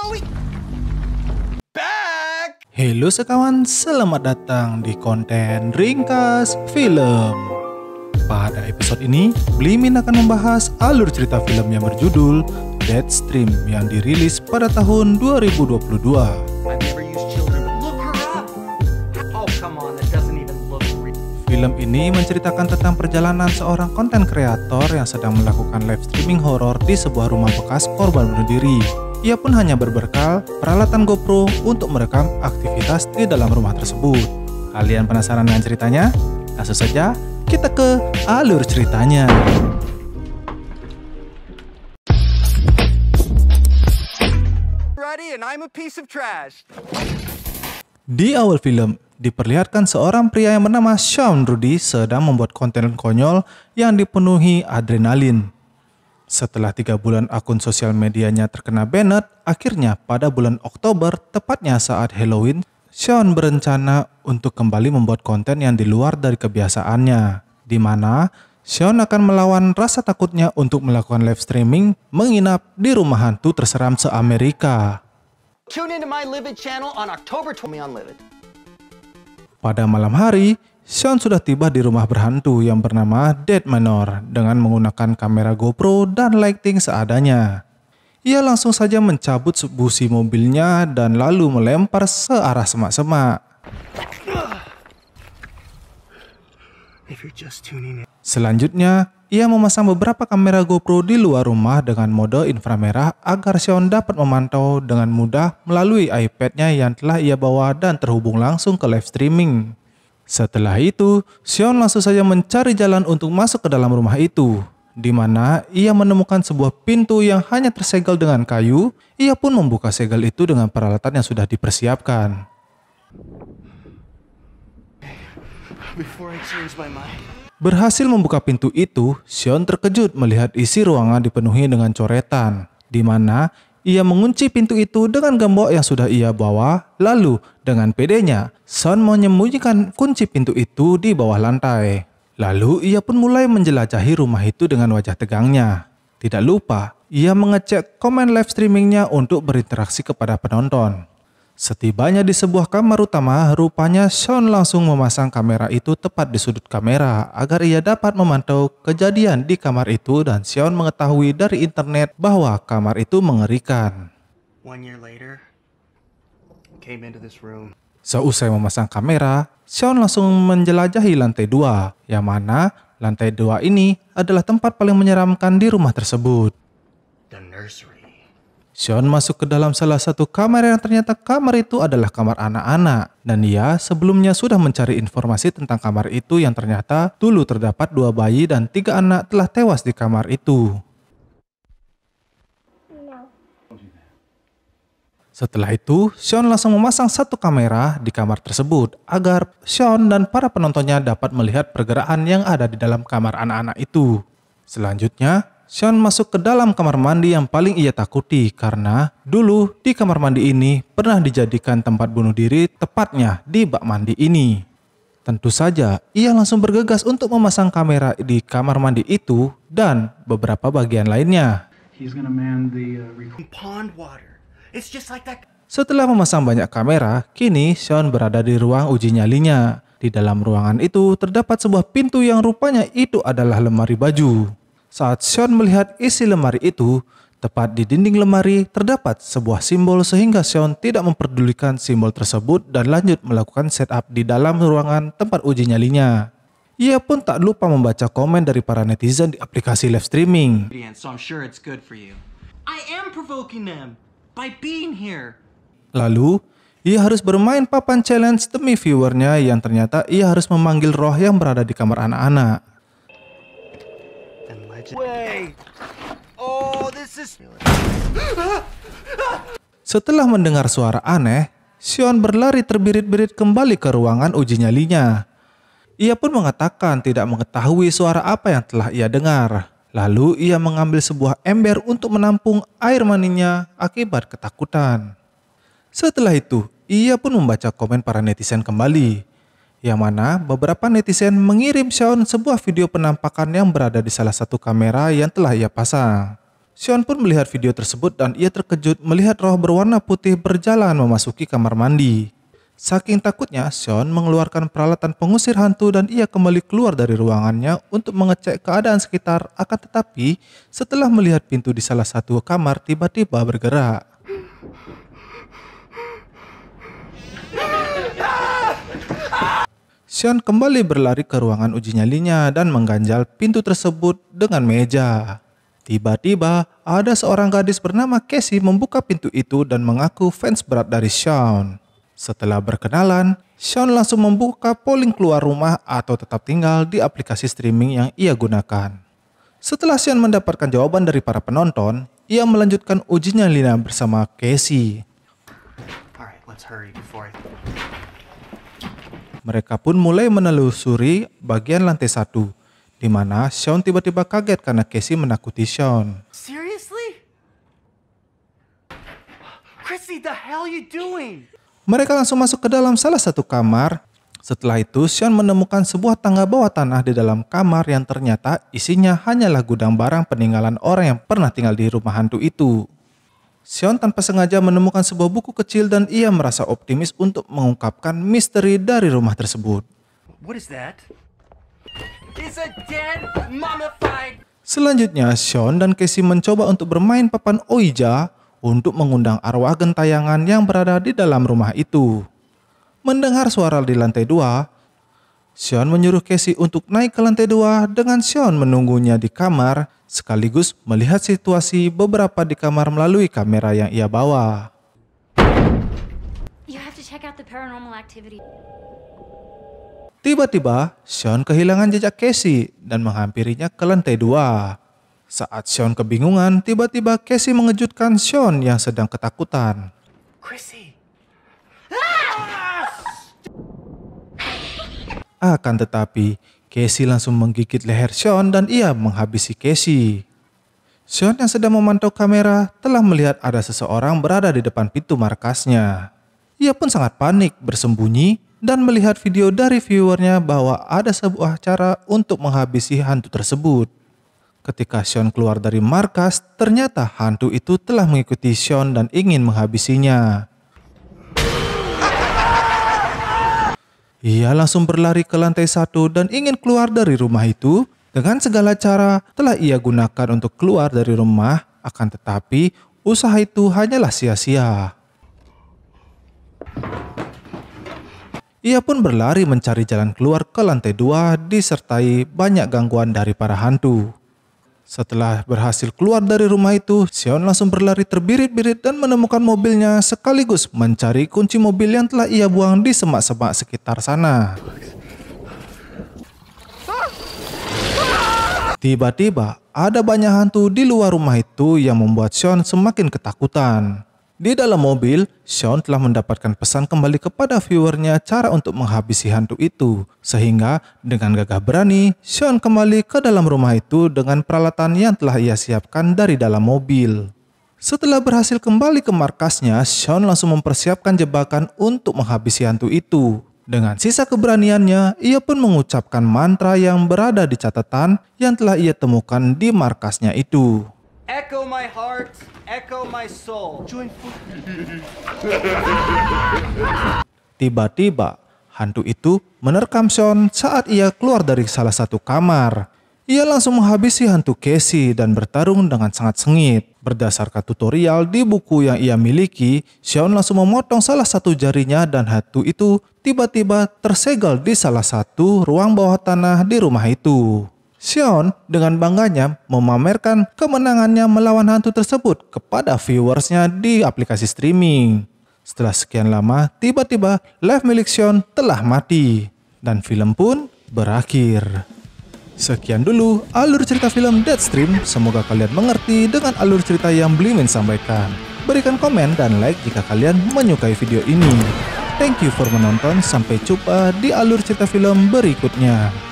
Halloween back. Halo sekawan, selamat datang di konten Ringkas Film. Pada episode ini, Blimin akan membahas alur cerita film yang berjudul Deadstream yang dirilis pada tahun 2022. Film ini menceritakan tentang perjalanan seorang konten kreator yang sedang melakukan live streaming horor di sebuah rumah bekas korban bunuh diri. Ia pun hanya berbekal peralatan GoPro untuk merekam aktivitas di dalam rumah tersebut. Kalian penasaran dengan ceritanya? Langsung saja kita ke alur ceritanya. Ready and I'm a piece of trash. Di awal film, diperlihatkan seorang pria yang bernama Sean Rudy sedang membuat konten konyol yang dipenuhi adrenalin. Setelah 3 bulan akun sosial medianya terkena banned, akhirnya pada bulan Oktober, tepatnya saat Halloween, Sean berencana untuk kembali membuat konten yang di luar dari kebiasaannya, di mana Sean akan melawan rasa takutnya untuk melakukan live streaming menginap di rumah hantu terseram se-Amerika. Tune into my Livid channel on October 20 on Livid. Pada malam hari, Sean sudah tiba di rumah berhantu yang bernama Dead Manor dengan menggunakan kamera GoPro dan lighting seadanya. Ia langsung saja mencabut busi mobilnya dan lalu melempar searah semak-semak. Selanjutnya, ia memasang beberapa kamera GoPro di luar rumah dengan mode inframerah agar Sean dapat memantau dengan mudah melalui iPad-nya yang telah ia bawa dan terhubung langsung ke live streaming. Setelah itu, Sean langsung saja mencari jalan untuk masuk ke dalam rumah itu, di mana ia menemukan sebuah pintu yang hanya tersegel dengan kayu. Ia pun membuka segel itu dengan peralatan yang sudah dipersiapkan. Berhasil membuka pintu itu, Sean terkejut melihat isi ruangan dipenuhi dengan coretan, di mana ia mengunci pintu itu dengan gembok yang sudah ia bawa. Lalu dengan pedenya, Sean menyembunyikan kunci pintu itu di bawah lantai. Lalu ia pun mulai menjelajahi rumah itu dengan wajah tegangnya. Tidak lupa, ia mengecek komen live streamingnya untuk berinteraksi kepada penonton. Setibanya di sebuah kamar utama, rupanya Sean langsung memasang kamera itu tepat di sudut kamera agar ia dapat memantau kejadian di kamar itu, dan Sean mengetahui dari internet bahwa kamar itu mengerikan. Seusai memasang kamera, Sean langsung menjelajahi lantai 2, yang mana lantai 2 ini adalah tempat paling menyeramkan di rumah tersebut. Sean masuk ke dalam salah satu kamar yang ternyata kamar itu adalah kamar anak-anak, dan ia sebelumnya sudah mencari informasi tentang kamar itu yang ternyata dulu terdapat 2 bayi dan 3 anak telah tewas di kamar itu. Setelah itu, Sean langsung memasang 1 kamera di kamar tersebut agar Sean dan para penontonnya dapat melihat pergerakan yang ada di dalam kamar anak-anak itu. Selanjutnya, Sean masuk ke dalam kamar mandi yang paling ia takuti karena dulu di kamar mandi ini pernah dijadikan tempat bunuh diri, tepatnya di bak mandi ini. Tentu saja, ia langsung bergegas untuk memasang kamera di kamar mandi itu dan beberapa bagian lainnya. Setelah memasang banyak kamera, kini Sean berada di ruang uji nyalinya. Di dalam ruangan itu terdapat sebuah pintu yang rupanya itu adalah lemari baju. Saat Sean melihat isi lemari itu, tepat di dinding lemari terdapat sebuah simbol sehingga Sean tidak memperdulikan simbol tersebut dan lanjut melakukan setup di dalam ruangan tempat uji nyalinya. Ia pun tak lupa membaca komen dari para netizen di aplikasi live streaming. Lalu, ia harus bermain papan challenge demi viewernya yang ternyata ia harus memanggil roh yang berada di kamar anak-anak. Setelah mendengar suara aneh, Sean berlari terbirit-birit kembali ke ruangan uji nyalinya. Ia pun mengatakan tidak mengetahui suara apa yang telah ia dengar. Lalu ia mengambil sebuah ember untuk menampung air maninya akibat ketakutan. Setelah itu, ia pun membaca komen para netizen kembali, yang mana beberapa netizen mengirim Sean sebuah video penampakan yang berada di salah satu kamera yang telah ia pasang. Sean pun melihat video tersebut dan ia terkejut melihat roh berwarna putih berjalan memasuki kamar mandi. Saking takutnya, Sean mengeluarkan peralatan pengusir hantu dan ia kembali keluar dari ruangannya untuk mengecek keadaan sekitar. Akan tetapi, setelah melihat pintu di salah satu kamar tiba-tiba bergerak. Sean kembali berlari ke ruangan uji nyalinya dan mengganjal pintu tersebut dengan meja. Tiba-tiba, ada seorang gadis bernama Casey membuka pintu itu dan mengaku fans berat dari Sean. Setelah berkenalan, Sean langsung membuka polling keluar rumah atau tetap tinggal di aplikasi streaming yang ia gunakan. Setelah Sean mendapatkan jawaban dari para penonton, ia melanjutkan uji nyalinya bersama Casey. Mereka pun mulai menelusuri bagian lantai 1, di mana Sean tiba-tiba kaget karena Casey menakuti Sean. Seriously? Chrissy, the hell you doing? Mereka langsung masuk ke dalam salah satu kamar. Setelah itu, Sean menemukan sebuah tangga bawah tanah di dalam kamar yang ternyata isinya hanyalah gudang barang peninggalan orang yang pernah tinggal di rumah hantu itu. Sean tanpa sengaja menemukan sebuah buku kecil dan ia merasa optimis untuk mengungkapkan misteri dari rumah tersebut. What is that? It's a dead, mummified... Selanjutnya, Sean dan Casey mencoba untuk bermain papan Ouija untuk mengundang arwah gentayangan yang berada di dalam rumah itu. Mendengar suara di lantai 2, Sean menyuruh Casey untuk naik ke lantai 2 dengan Sean menunggunya di kamar sekaligus melihat situasi beberapa di kamar melalui kamera yang ia bawa. You have to check out the paranormal activity. Tiba-tiba, Sean kehilangan jejak Casey dan menghampirinya ke lantai 2. Saat Sean kebingungan, tiba-tiba Casey mengejutkan Sean yang sedang ketakutan. Chrissy! Akan tetapi, Casey langsung menggigit leher Sean dan ia menghabisi Casey. Sean yang sedang memantau kamera telah melihat ada seseorang berada di depan pintu markasnya. Ia pun sangat panik bersembunyi dan melihat video dari viewernya bahwa ada sebuah cara untuk menghabisi hantu tersebut. Ketika Sean keluar dari markas, ternyata hantu itu telah mengikuti Sean dan ingin menghabisinya. Ia langsung berlari ke lantai 1 dan ingin keluar dari rumah itu. Dengan segala cara telah ia gunakan untuk keluar dari rumah, akan tetapi usaha itu hanyalah sia-sia. Ia pun berlari mencari jalan keluar ke lantai 2 disertai banyak gangguan dari para hantu. Setelah berhasil keluar dari rumah itu, Sean langsung berlari terbirit-birit dan menemukan mobilnya sekaligus mencari kunci mobil yang telah ia buang di semak-semak sekitar sana. Tiba-tiba, ada banyak hantu di luar rumah itu yang membuat Sean semakin ketakutan. Di dalam mobil, Sean telah mendapatkan pesan kembali kepada viewernya cara untuk menghabisi hantu itu. Sehingga dengan gagah berani, Sean kembali ke dalam rumah itu dengan peralatan yang telah ia siapkan dari dalam mobil. Setelah berhasil kembali ke markasnya, Sean langsung mempersiapkan jebakan untuk menghabisi hantu itu. Dengan sisa keberaniannya, ia pun mengucapkan mantra yang berada di catatan yang telah ia temukan di markasnya itu. Echo my heart, echo my soul. Tiba-tiba, hantu itu menerkam Sean saat ia keluar dari salah satu kamar. Ia langsung menghabisi hantu Casey dan bertarung dengan sangat sengit. Berdasarkan tutorial di buku yang ia miliki, Sean langsung memotong salah satu jarinya dan hantu itu tiba-tiba tersegel di salah satu ruang bawah tanah di rumah itu. Sean dengan bangganya memamerkan kemenangannya melawan hantu tersebut kepada viewersnya di aplikasi streaming. Setelah sekian lama, tiba-tiba live milik Sean telah mati dan film pun berakhir. Sekian dulu alur cerita film Deadstream. Semoga kalian mengerti dengan alur cerita yang Blimin sampaikan. Berikan komen dan like jika kalian menyukai video ini. Thank you for menonton. Sampai jumpa di alur cerita film berikutnya.